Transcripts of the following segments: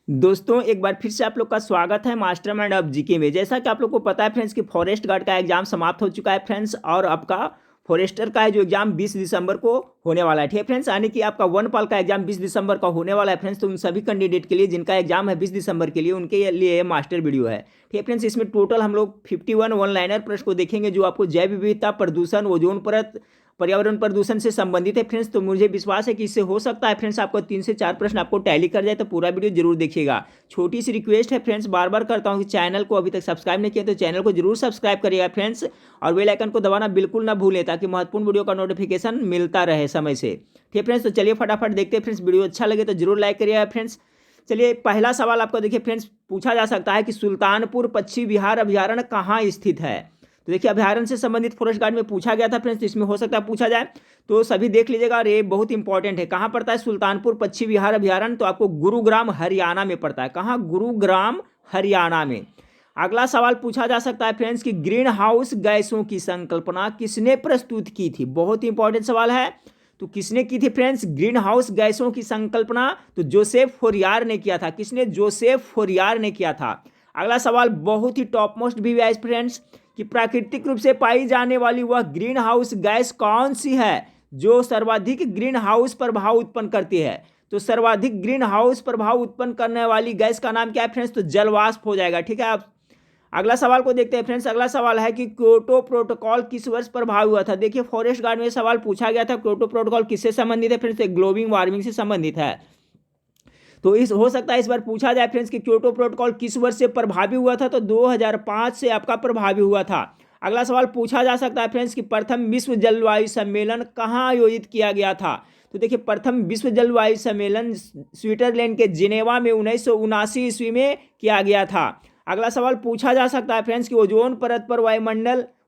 दोस्तों एक बार फिर से आप लोग का स्वागत है मास्टरमाइंड ऑफ जीके में। जैसा कि आप लोग को पता है फ्रेंड्स कि फॉरेस्ट गार्ड का एग्जाम समाप्त हो चुका है फ्रेंड्स, और आपका फॉरेस्टर का है जो एग्जाम 20 दिसंबर को होने वाला है। ठीक है फ्रेंड्स, यानी कि आपका वनपाल का एग्जाम 20 दिसंबर का होने वाला है फ्रेंड्स। तो उन सभी कैंडिडेट के लिए जिनका एग्जाम है 20 दिसंबर के लिए, उनके लिए ये मास्टर वीडियो है। ठीक है फ्रेंड्स, इसमें टोटल हम लोग 51 वन लाइनर प्रश्न को देखेंगे जो आपको जैव विविधता, प्रदूषण, ओजोन परत, पर्यावरण प्रदूषण से संबंधित है फ्रेंड्स। तो मुझे विश्वास है कि इससे हो सकता है फ्रेंड्स आपको 3 से 4 प्रश्न आपको टैली कर जाए, तो पूरा वीडियो जरूर देखिएगा। छोटी सी रिक्वेस्ट है फ्रेंड्स, बार बार करता हूं कि चैनल को अभी तक सब्सक्राइब नहीं किया तो चैनल को जरूर सब्सक्राइब करिएगा फ्रेंड्स, और बेल आइकन को दबाना बिल्कुल ना भूलें ताकि महत्वपूर्ण वीडियो का नोटिफिकेशन मिलता रहे समय से। ठीक है फ्रेंड्स, तो चलिए फटाफट देखते हैं फ्रेंड्स। वीडियो अच्छा लगे तो जरूर लाइक करिएगा फ्रेंड्स। चलिए पहला सवाल आपको देखिए फ्रेंड्स पूछा जा सकता है कि सुल्तानपुर पक्षी विहार अभ्यारण्य कहाँ स्थित है। तो देखिए अभ्यारण्य से संबंधित फॉरेस्ट गार्ड में पूछा गया था फ्रेंड्स, तो इसमें हो सकता है पूछा जाए, तो सभी देख लीजिएगा। और ये बहुत इंपॉर्टेंट है, कहाँ पड़ता है सुल्तानपुर पक्षी विहार अभ्यारण्य, तो आपको गुरुग्राम हरियाणा में पड़ता है। कहाँ? गुरुग्राम हरियाणा में। अगला सवाल पूछा जा सकता है फ्रेंड्स कि ग्रीन हाउस गैसों की संकल्पना किसने प्रस्तुत की थी। बहुत इंपॉर्टेंट सवाल है, तो किसने की थी फ्रेंड्स ग्रीन हाउस गैसों की संकल्पना? तो जोसेफ फोरियार ने किया था। किसने? जोसेफ फोरियार ने किया था। अगला सवाल बहुत ही टॉप मोस्ट भी है फ्रेंड्स कि प्राकृतिक रूप से पाई जाने वाली वह ग्रीन हाउस गैस कौन सी है जो सर्वाधिक ग्रीन हाउस प्रभाव उत्पन्न करती है। तो सर्वाधिक ग्रीन हाउस प्रभाव उत्पन्न करने वाली गैस का नाम क्या है फ्रेंड्स? तो जलवाष्प हो जाएगा। ठीक है, आप अगला सवाल को देखते हैं फ्रेंड्स। अगला सवाल है कि क्योटो प्रोटोकॉल किस वर्ष प्रभावी हुआ था। देखिए फॉरेस्ट गार्ड में सवाल पूछा गया था, क्योटो प्रोटोकॉल किससे संबंधित है फ्रेंड्स? ग्लोबल वार्मिंग से संबंधित है। तो इस हो सकता है इस बार पूछा जाए फ्रेंड्स कि क्योटो प्रोटोकॉल किस वर्ष से प्रभावी हुआ था। तो 2005 से आपका प्रभावी हुआ था। अगला सवाल पूछा जा सकता है फ्रेंड्स कि प्रथम विश्व जलवायु सम्मेलन कहाँ आयोजित किया गया था। तो देखिए प्रथम विश्व जलवायु सम्मेलन स्विट्जरलैंड के जिनेवा में 1979 ईस्वी में किया गया था। अगला सवाल पूछा जा सकता है फ्रेंड्स कि ओजोन परत पर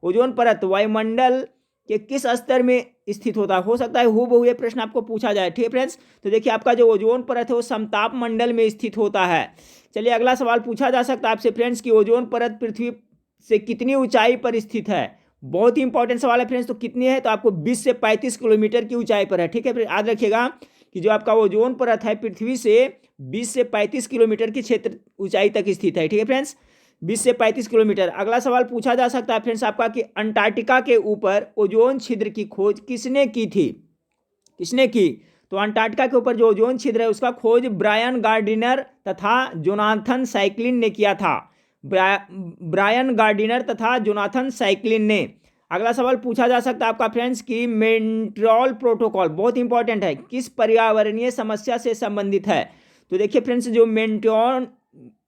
ओजोन परत वायुमंडल कि किस स्तर में स्थित होता है। हो सकता है हूबहू ये प्रश्न आपको पूछा जाए। ठीक है फ्रेंड्स, तो देखिए आपका जो ओजोन परत है वो समताप मंडल में स्थित होता है। चलिए अगला सवाल पूछा जा सकता है आपसे फ्रेंड्स कि ओजोन परत पृथ्वी से कितनी ऊंचाई पर स्थित है। बहुत ही इंपॉर्टेंट सवाल है फ्रेंड्स। तो कितनी है? तो आपको 20 से 35 किलोमीटर की ऊंचाई पर है। ठीक है, याद रखिएगा कि जो आपका ओजोन परत है पृथ्वी से 20 से 35 किलोमीटर की क्षेत्र ऊंचाई तक स्थित है। ठीक है फ्रेंड्स, 20 से 35 किलोमीटर। अगला सवाल पूछा जा सकता है फ्रेंड्स आपका कि अंटार्कटिका के ऊपर ओजोन छिद्र की खोज किसने की थी। किसने की? तो अंटार्कटिका के ऊपर जो ओजोन छिद्र है उसका खोज ब्रायन गार्डिनर तथा जोनाथन साइक्लिन ने किया था। ब्रायन गार्डिनर तथा जोनाथन साइक्लिन ने। अगला सवाल पूछा जा सकता है आपका फ्रेंड्स कि मॉन्ट्रियल प्रोटोकॉल बहुत इंपॉर्टेंट है, किस पर्यावरणीय समस्या से संबंधित है। तो देखिए फ्रेंड्स जो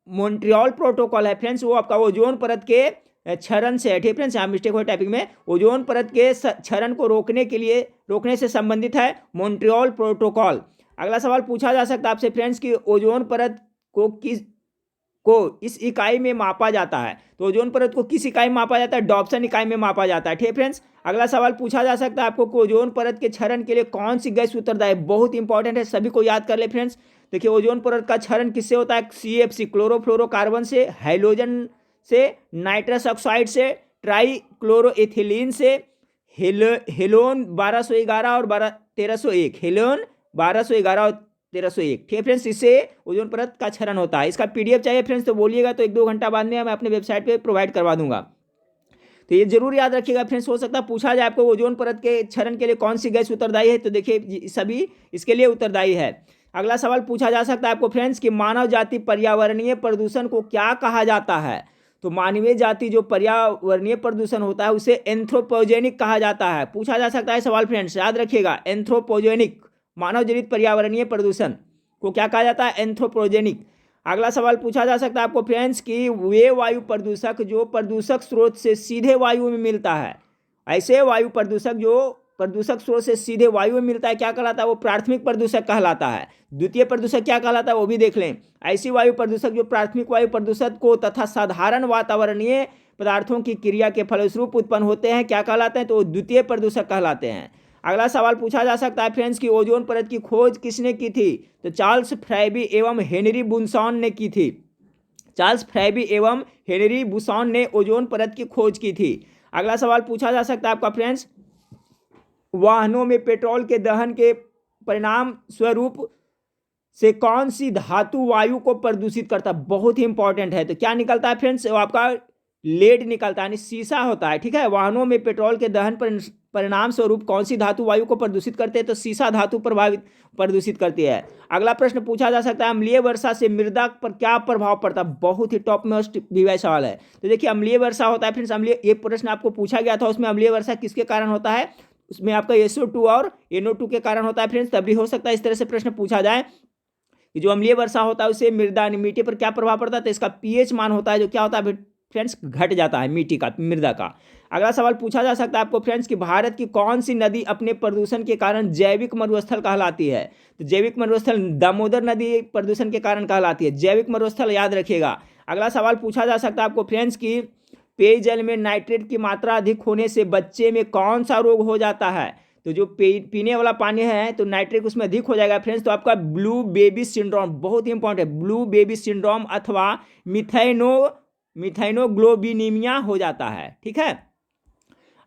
मॉन्ट्रियल प्रोटोकॉल है फ्रेंड्स वो आपका ओजोन परत के क्षरण से है। ठीक है फ्रेंड्स, यहाँ मिस्टेक हो टाइपिंग में। ओजोन परत के क्षरण को रोकने से संबंधित है मॉन्ट्रियल प्रोटोकॉल। अगला सवाल पूछा जा सकता है आपसे फ्रेंड्स कि ओजोन परत को इस इकाई में मापा जाता है। तो ओजोन परत को किस इकाई में मापा जाता है? डॉप्सन इकाई में मापा जाता है। ठीक है फ्रेंड्स, अगला सवाल पूछा जा सकता है आपको कि ओजोन परत के क्षरण के लिए कौन सी गैस उत्तरदायी है। बहुत इंपॉर्टेंट है, सभी को याद कर ले फ्रेंड्स। देखिए ओजोन परत का क्षरण किससे होता है? CFC क्लोरोफ्लोरोकार्बन से, हाइड्रोजन से, नाइट्रस ऑक्साइड से, ट्राई क्लोरोएथिलीन से, हेलोन 1211 और 1301, हेलोन 1211 और 1301। ठीक है फ्रेंड्स, इससे ओजोन परत का क्षरण होता है। इसका PDF चाहिए फ्रेंड्स तो बोलिएगा, तो 1-2 घंटा बाद में मैं अपने वेबसाइट पे प्रोवाइड करवा दूंगा। तो ये जरूर याद रखिएगा फ्रेंड्स, हो सकता है पूछा जाए आपको ओजोन परत के क्षरण के लिए कौन सी गैस उत्तरदायी है। तो देखिए सभी इसके लिए उत्तरदायी है। अगला सवाल पूछा जा सकता है आपको फ्रेंड्स कि मानव जाति पर्यावरणीय प्रदूषण को क्या कहा जाता है। तो मानवीय जाति जो पर्यावरणीय प्रदूषण होता है उसे एंथ्रोपोजेनिक कहा जाता है। पूछा जा सकता है सवाल फ्रेंड्स, याद रखिएगा एंथ्रोपोजेनिक मानव जनित पर्यावरणीय प्रदूषण को क्या कहा जाता है? एंथ्रोपोजेनिक। अगला सवाल पूछा जा सकता है आपको फ्रेंड्स कि वे वायु प्रदूषक जो प्रदूषक स्रोत से सीधे वायु में मिलता है, ऐसे वायु प्रदूषक जो प्रदूषक स्रोत से सीधे वायु में मिलता है क्या कहलाता है? वो प्राथमिक प्रदूषक कहलाता है। द्वितीय प्रदूषक क्या कहलाता है वो भी देख लें। ऐसी वायु प्रदूषक जो प्राथमिक वायु प्रदूषक को तथा साधारण वातावरणीय पदार्थों की क्रिया के फलस्वरूप उत्पन्न होते हैं क्या कहलाते हैं? तो द्वितीय प्रदूषक कहलाते हैं। अगला सवाल पूछा जा सकता है फ्रेंड्स कि ओजोन परत की खोज किसने की थी। तो चार्ल्स फ्रैबी एवं हेनरी बुनसॉन ने की थी। चार्ल्स फ्रैबी एवं हेनरी बुसॉन ने ओजोन परत की खोज की थी। अगला सवाल पूछा जा सकता है आपका फ्रेंड्स, वाहनों में पेट्रोल के दहन के परिणाम स्वरूप से कौन सी धातु वायु को प्रदूषित करता है? बहुत ही इंपॉर्टेंट है। तो क्या निकलता है फ्रेंड्स? वो आपका लेड निकलता है, यानी शीशा होता है। ठीक है, वाहनों में पेट्रोल के दहन परिणाम स्वरूप कौन सी धातु वायु को प्रदूषित करते हैं? तो शीशा धातु प्रदूषित करती है। अगला प्रश्न पूछा जा सकता है, अम्लीय वर्षा से मृदा पर क्या प्रभाव पड़ता है? बहुत ही टॉप मोस्ट वीवाई सवाल है। तो देखिए, अम्लीय वर्षा होता है फ्रेंड्स, अम्लीय, एक प्रश्न आपको पूछा गया था, उसमें अम्लीय वर्षा किसके कारण होता है? उसमें आपका SO2 और NO2 के कारण होता है फ्रेंड्स। तभी हो सकता है इस तरह से प्रश्न पूछा जाए कि जो अम्लीय वर्षा होता है उससे मृदा मिट्टी पर क्या प्रभाव पड़ता है? तो इसका pH मान होता है जो क्या होता है फ्रेंड्स? घट जाता है मिट्टी का, मृदा का। अगला सवाल पूछा जा सकता है आपको फ्रेंड्स कि भारत की कौन सी नदी अपने प्रदूषण के कारण जैविक मरुस्थल कहलाती है? तो जैविक मरुस्थल दामोदर नदी प्रदूषण के कारण कहलाती है। जैविक मरुस्थल याद रखिएगा। अगला सवाल पूछा जा सकता है आपको फ्रेंड्स की पेयजल में नाइट्रेट की मात्रा अधिक होने से बच्चे में कौन सा रोग हो जाता है? तो जो पीने वाला पानी है तो नाइट्रेट उसमें अधिक हो जाएगा फ्रेंड्स, तो आपका ब्लू बेबी सिंड्रोम, बहुत ही इंपॉर्टेंट है, ब्लू बेबी सिंड्रोम अथवा मिथाइनोग्लोबिनीमिया हो जाता है। ठीक है,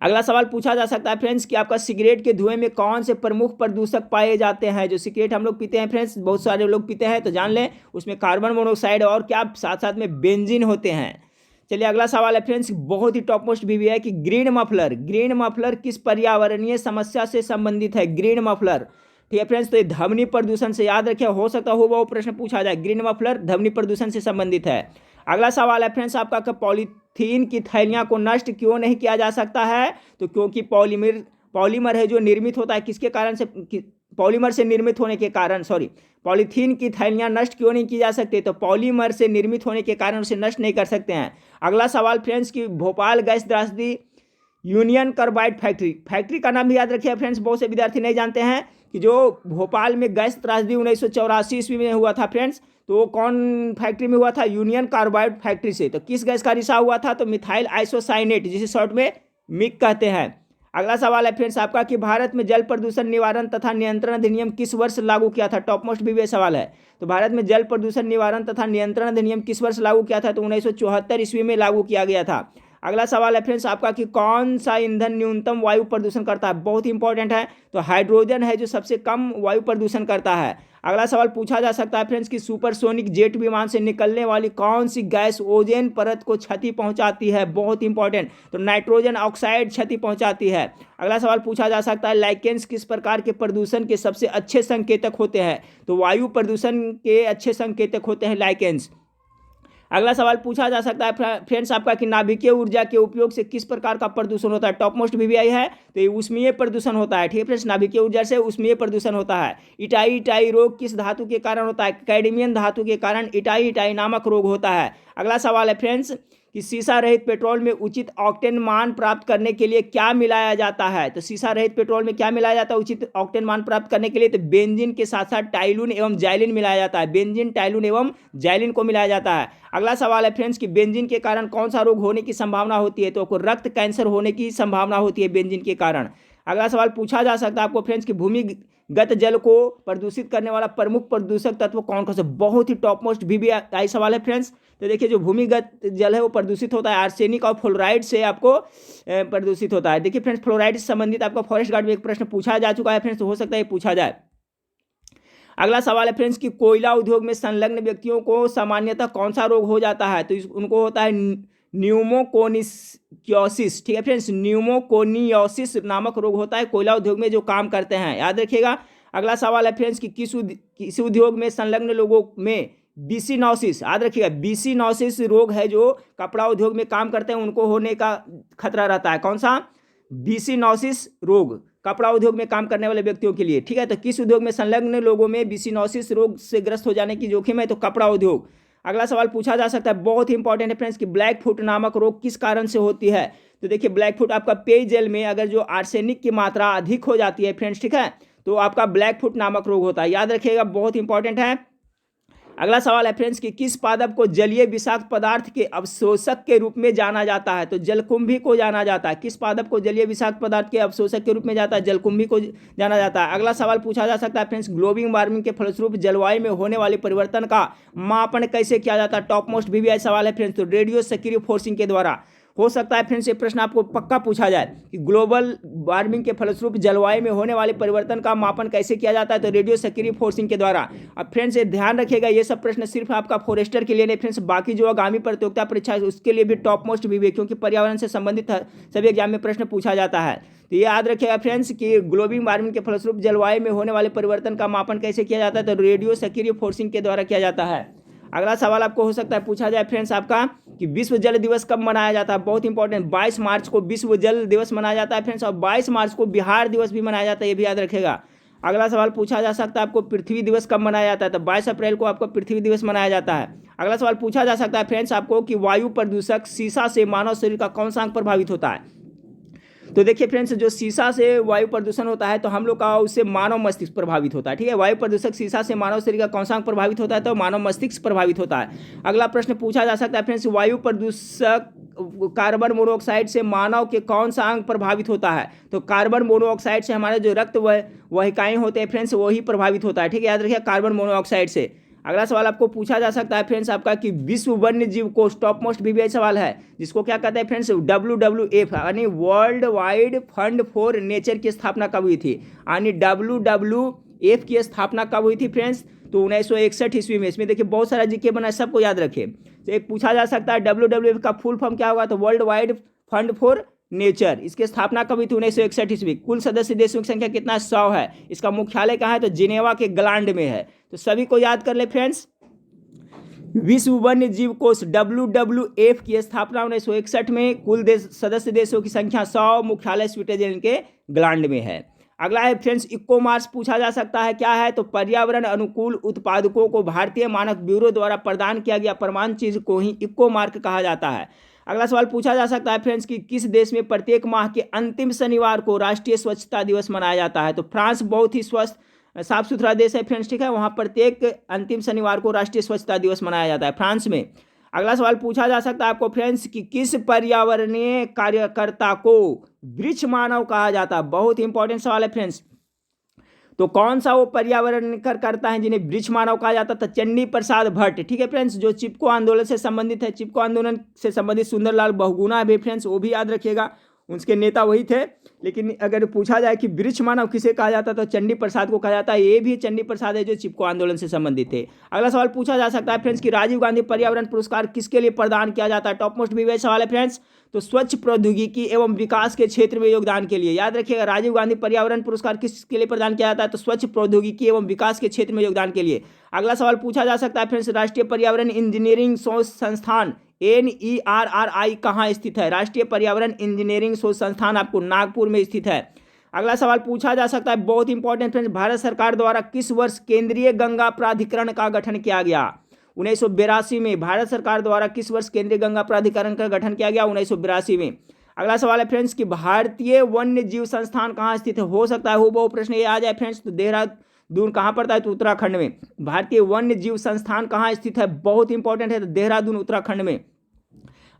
अगला सवाल पूछा जा सकता है फ्रेंड्स कि आपका सिगरेट के धुएं में कौन से प्रमुख प्रदूषक पाए जाते हैं? जो सिगरेट हम लोग पीते हैं फ्रेंड्स, बहुत सारे लोग पीते हैं, तो जान लें उसमें कार्बन मोनोऑक्साइड और क्या साथ साथ में बेंजीन होते हैं। चलिए, अगला सवाल है फ्रेंड्स, बहुत ही टॉप मोस्ट भी है कि ग्रीन मफलर किस पर्यावरणीय समस्या से संबंधित है? ग्रीन मफलर, ठीक है फ्रेंड्स, तो ये ध्वनि प्रदूषण से, याद रखिए, हो सकता हो वो प्रश्न पूछा जाए। ग्रीन मफलर ध्वनि प्रदूषण से संबंधित है। अगला सवाल है फ्रेंड्स आपका, पॉलीथीन की थैलियां को नष्ट क्यों नहीं किया जा सकता है? तो क्योंकि पॉलीमर है जो निर्मित होता है किसके कारण से? पॉलीमर से निर्मित होने के कारण, पॉलीथीन की थैलियां नष्ट क्यों नहीं की जा सकती? तो पॉलीमर से निर्मित होने के कारण उसे नष्ट नहीं कर सकते हैं। अगला सवाल फ्रेंड्स की भोपाल गैस त्रासदी यूनियन कार्बाइड फैक्ट्री का नाम भी याद रखिए फ्रेंड्स, बहुत से विद्यार्थी नहीं जानते हैं कि जो भोपाल में गैस त्रासदी 1984 ईस्वी में हुआ था फ्रेंड्स, तो वो कौन फैक्ट्री में हुआ था? यूनियन कार्बाइड फैक्ट्री से। तो किस गैस का रिसाव हुआ था? तो मिथाइल आइसोसाइनेट, जिसे शॉर्ट में मिक कहते हैं। अगला सवाल है फ्रेंड्स आपका कि भारत में जल प्रदूषण निवारण तथा नियंत्रण अधिनियम किस वर्ष लागू किया था? टॉप मोस्ट भी सवाल है। तो भारत में जल प्रदूषण निवारण तथा नियंत्रण अधिनियम किस वर्ष लागू किया था? तो 1974 ईस्वी में लागू किया गया था। अगला सवाल है फ्रेंड्स आपका कि कौन सा ईंधन न्यूनतम वायु प्रदूषण करता है? बहुत ही इंपॉर्टेंट है, तो हाइड्रोजन है जो सबसे कम वायु प्रदूषण करता है। अगला सवाल पूछा जा सकता है फ्रेंड्स कि सुपरसोनिक जेट विमान से निकलने वाली कौन सी गैस ओजोन परत को क्षति पहुंचाती है? बहुत इंपॉर्टेंट, तो नाइट्रोजन ऑक्साइड क्षति पहुंचाती है। अगला सवाल पूछा जा सकता है लाइकेंस किस प्रकार के प्रदूषण के सबसे अच्छे संकेतक होते हैं? तो वायु प्रदूषण के अच्छे संकेतक होते हैं लाइकेंस। अगला सवाल पूछा जा सकता है फ्रेंड्स आपका कि नाभिकीय ऊर्जा के उपयोग से किस प्रकार का प्रदूषण होता है? टॉप मोस्ट VVI है, तो ये ऊष्मीय प्रदूषण होता है। ठीक है फ्रेंड्स, नाभिकीय ऊर्जा से ऊष्मीय प्रदूषण होता है। इटाई रोग किस धातु के कारण होता है? कैडमियम धातु के कारण इटाई नामक रोग होता है। अगला सवाल है फ्रेंड्स कि शीशा रहित पेट्रोल में उचित ऑक्टेन मान प्राप्त करने के लिए क्या मिलाया जाता है? तो शीशा रहित पेट्रोल में क्या मिलाया जाता है उचित ऑक्टेन मान प्राप्त करने के लिए? तो बेंजीन के साथ साथ टाइलून एवं जाइलिन मिलाया जाता है। बेंजीन, टाइलून एवं जाइलिन को मिलाया जाता है। अगला सवाल है फ्रेंड्स कि बेंजीन के कारण कौन सा रोग होने की संभावना होती है? तो रक्त कैंसर होने की संभावना होती है बेंजीन के कारण। अगला सवाल पूछा जा सकता है आपको फ्रेंड्स कि भूमिगत जल को प्रदूषित करने वाला प्रमुख प्रदूषक तत्व कौन सा? बहुत ही टॉप मोस्ट VVI सवाल है फ्रेंड्स। तो देखिए, जो भूमिगत जल है वो प्रदूषित होता है आर्सेनिक और फ्लोराइड से आपको प्रदूषित होता है। देखिए फ्रेंड्स, फ्लोराइड से संबंधित आपका फॉरेस्ट गार्ड में एक प्रश्न पूछा जा चुका है फ्रेंड्स, तो हो सकता है ये पूछा जाए। अगला सवाल है फ्रेंड्स कि कोयला उद्योग में संलग्न व्यक्तियों को सामान्यतः कौन सा रोग हो जाता है? तो उनको होता है न्यूमोकोनियोसिस। ठीक है फ्रेंड्स, न्यूमोकोनियोसिस नामक रोग होता है कोयला उद्योग में जो काम करते हैं, याद रखिएगा। अगला सवाल है फ्रेंड्स कि किस उद्योग में संलग्न लोगों में बिसिनोसिस, याद रखिएगा, बिसिनोसिस रोग है जो कपड़ा उद्योग में काम करते हैं उनको होने का खतरा रहता है। कौन सा? बिसिनोसिस रोग कपड़ा उद्योग में काम करने वाले व्यक्तियों के लिए। ठीक है, तो किस उद्योग में संलग्न लोगों में बिसिनोसिस रोग से ग्रस्त हो जाने की जोखिम है? तो कपड़ा उद्योग। अगला सवाल पूछा जा सकता है, बहुत ही इंपॉर्टेंट है फ्रेंड्स कि ब्लैक फुट नामक रोग किस कारण से होती है? तो देखिए, ब्लैक फुट आपका पेयजल में अगर जो आर्सेनिक की मात्रा अधिक हो जाती है फ्रेंड्स, ठीक है, तो आपका ब्लैक फुट नामक रोग होता है, याद रखिएगा, बहुत इंपॉर्टेंट है। अगला सवाल है फ्रेंड्स कि किस पादप को जलीय विषाक्त पदार्थ के अवशोषक के रूप में जाना जाता है? तो जलकुंभी को जाना जाता है। किस पादप को जलीय विषाक्त पदार्थ के अवशोषक के रूप में जाता है? जलकुंभी को जाना जाता है। अगला सवाल पूछा जा सकता है फ्रेंड्स, ग्लोबल वार्मिंग के फलस्वरूप जलवायु में होने वाले परिवर्तन का मापन कैसे किया जाता है? टॉप मोस्ट VVI सवाल है फ्रेंड्स, तो रेडियो सक्रिय फोर्सिंग के द्वारा। हो सकता है फ्रेंड्स ये प्रश्न आपको पक्का पूछा जाए कि ग्लोबल वार्मिंग के फलस्वरूप जलवायु में होने वाले परिवर्तन का मापन कैसे किया जाता है, तो रेडियो सक्रिय फोर्सिंग के द्वारा। अब फ्रेंड्स ये ध्यान रखिएगा, ये सब प्रश्न सिर्फ आपका फॉरेस्टर के लिए नहीं फ्रेंड्स, बाकी जो आगामी प्रतियोगिता परीक्षा है उसके लिए भी टॉप मोस्ट भी है, क्योंकि पर्यावरण से संबंधित सभी एग्जाम में प्रश्न पूछा जाता है। तो ये याद रखिएगा फ्रेंड्स कि ग्लोबल वार्मिंग के फलस्वरूप जलवायु में होने वाले परिवर्तन का मापन कैसे किया जाता है, तो रेडियो सक्रिय फोर्सिंग के द्वारा किया जाता है। अगला सवाल आपको हो सकता है पूछा जाए फ्रेंड्स आपका कि विश्व जल दिवस कब मनाया जाता है। बहुत इंपॉर्टेंट, 22 मार्च को विश्व जल दिवस मनाया जाता है फ्रेंड्स, और 22 मार्च को बिहार दिवस भी मनाया जाता है, ये भी याद रखेगा। अगला सवाल पूछा जा सकता है आपको पृथ्वी दिवस कब मनाया जाता है, तो 22 अप्रैल को आपको पृथ्वी दिवस मनाया जाता है। अगला सवाल पूछा जा सकता है फ्रेंड्स आपको कि वायु प्रदूषक शीशा से मानव शरीर का कौन सा अंग प्रभावित होता है। तो देखिए फ्रेंड्स, जो शीशा से वायु प्रदूषण होता है तो हम लोग का उससे मानव मस्तिष्क प्रभावित होता है। ठीक है, वायु प्रदूषक शीशा से मानव शरीर का कौन सा अंग प्रभावित होता है, तो मानव मस्तिष्क प्रभावित होता है। अगला प्रश्न पूछा जा सकता है फ्रेंड्स, वायु प्रदूषक कार्बन मोनोऑक्साइड से मानव के कौन सा अंग प्रभावित होता है, तो कार्बन मोनोऑक्साइड से हमारे जो रक्त वाहिकाएं होते हैं फ्रेंड्स वही प्रभावित होता है। ठीक है, याद रखिए कार्बन मोनोऑक्साइड से। अगला सवाल आपको पूछा जा सकता है फ्रेंड्स आपका कि विश्व वन्य जीव कोष टॉप मोस्ट भी सवाल है, जिसको क्या कहते हैं फ्रेंड्स WWF यानी world wide fund for nature की स्थापना कब हुई थी, यानी WWF की स्थापना कब हुई थी फ्रेंड्स, तो 1961 ईस्वी में। इसमें देखिए बहुत सारा जीके बना है, सबको याद रखिए। तो एक पूछा जा सकता है WWF का फुल फॉर्म क्या होगा, तो world wide fund for nature. इसकी स्थापना कब हुई थी, 1961 ईस्वी। कुल सदस्य देशों की संख्या कितना, 100 है। इसका मुख्यालय कहाँ है, तो जिनेवा के ग्लांड में है। तो सभी को याद कर ले फ्रेंड्स, विश्व वन्य जीव कोष WWF की स्थापना 1961 में, कुल सदस्य देशों की संख्या 100, मुख्यालय स्विट्जरलैंड के ग्लांड में है। अगला है फ्रेंड्स इको मार्क्स पूछा जा सकता है, क्या है, तो पर्यावरण अनुकूल उत्पादकों को भारतीय मानक ब्यूरो द्वारा प्रदान किया गया प्रमाण चीज को ही इको मार्क कहा जाता है। अगला सवाल पूछा जा सकता है फ्रेंड्स कि किस देश में प्रत्येक माह के अंतिम शनिवार को राष्ट्रीय स्वच्छता दिवस मनाया जाता है, तो फ्रांस बहुत ही साफ सुथरा देश है फ्रेंड्स। ठीक है, वहाँ प्रत्येक अंतिम शनिवार को राष्ट्रीय स्वच्छता दिवस मनाया जाता है फ्रांस में। अगला सवाल पूछा जा सकता है आपको फ्रेंड्स कि किस पर्यावरणीय कार्यकर्ता को वृक्ष मानव कहा जाता है। बहुत इंपॉर्टेंट सवाल है फ्रेंड्स। तो कौन सा वो पर्यावरण करता है जिन्हें वृक्ष मानव कहा जाता था, चंडी प्रसाद भट्ट। ठीक है फ्रेंड्स, जो चिपको आंदोलन से संबंधित है, चिपको आंदोलन से संबंधित सुंदरलाल बहुगुणा भी फ्रेंड्स, वो भी याद रखिएगा, उसके नेता वही थे। लेकिन अगर पूछा जाए कि वृक्ष मानव किसे कहा जाता तो चंडी प्रसाद को कहा जाता है, ये भी चंडी प्रसाद है जो चिपको आंदोलन से संबंधित थे। अगला सवाल पूछा जा सकता है फ्रेंड्स कि राजीव गांधी पर्यावरण पुरस्कार किसके लिए प्रदान किया जाता है, टॉप मोस्ट भी सवाल है फ्रेंड्स, तो स्वच्छ प्रौद्योगिकी एवं विकास के क्षेत्र में योगदान के लिए। याद रखिएगा, राजीव गांधी पर्यावरण पुरस्कार किसके लिए प्रदान किया जाता है, तो स्वच्छ प्रौद्योगिकी एवं विकास के क्षेत्र में योगदान के लिए। अगला सवाल पूछा जा सकता है फ्रेंड्स, राष्ट्रीय पर्यावरण इंजीनियरिंग शोध संस्थान NERRI कहाँ स्थित है, राष्ट्रीय पर्यावरण इंजीनियरिंग शोध संस्थान आपको नागपुर में स्थित है। अगला सवाल पूछा जा सकता है, बहुत इंपॉर्टेंट फ्रेंड्स, भारत सरकार द्वारा किस वर्ष केंद्रीय गंगा प्राधिकरण का गठन किया गया, 1982 में। भारत सरकार द्वारा किस वर्ष केंद्रीय गंगा प्राधिकरण का गठन किया गया, 1982 में। अगला सवाल है फ्रेंड्स कि भारतीय वन्य जीव संस्थान कहाँ स्थित है, हो सकता है वो प्रश्न ये आ जाए फ्रेंड्स, तो देहरादून कहाँ पड़ता है, तो उत्तराखंड में। भारतीय वन्य जीव संस्थान कहाँ स्थित है, बहुत इंपॉर्टेंट है, तो देहरादून उत्तराखंड में।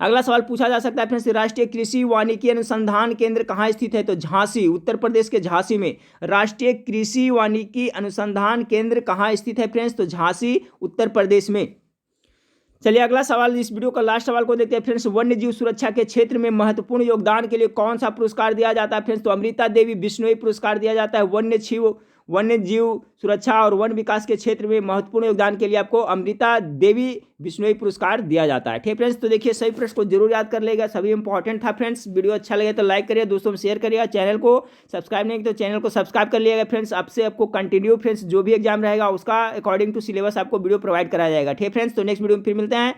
अगला सवाल पूछा जा सकता है फ्रेंड्स, राष्ट्रीय कृषि वानिकी अनुसंधान केंद्र कहाँ स्थित है, तो झांसी, उत्तर प्रदेश के झांसी में। राष्ट्रीय कृषि वानिकी अनुसंधान केंद्र कहाँ स्थित है फ्रेंड्स, तो झांसी, उत्तर प्रदेश में। चलिए अगला सवाल, इस वीडियो का लास्ट सवाल को देखते हैं फ्रेंड्स, वन्य जीव सुरक्षा के क्षेत्र में महत्वपूर्ण योगदान के लिए कौन सा पुरस्कार दिया जाता है फ्रेंड्स, तो अमृता देवी बिश्नोई पुरस्कार दिया जाता है। वन्य जीव सुरक्षा और वन विकास के क्षेत्र में महत्वपूर्ण योगदान के लिए आपको अमृता देवी बिश्नोई पुरस्कार दिया जाता है। ठीक फ्रेंड्स, तो देखिए सही प्रश्न को जरूर याद कर लेगा, सभी इंपॉर्टेंट था फ्रेंड्स। वीडियो अच्छा लगे तो लाइक करिए, दोस्तों में शेयर करिएगा, चैनल को सब्सक्राइब नहीं तो चैनल को सब्सक्राइब कर लिएगा फ्रेंड्स। आपसे आपको कंटिन्यू फ्रेंड्स जो भी एग्जाम रहेगा उसका अकॉर्डिंग टू सिलेबस आपको वीडियो प्रोवाइड कराया जाएगा। ठीक फ्रेंड्स, तो नेक्स्ट वीडियो में फिर मिलते हैं।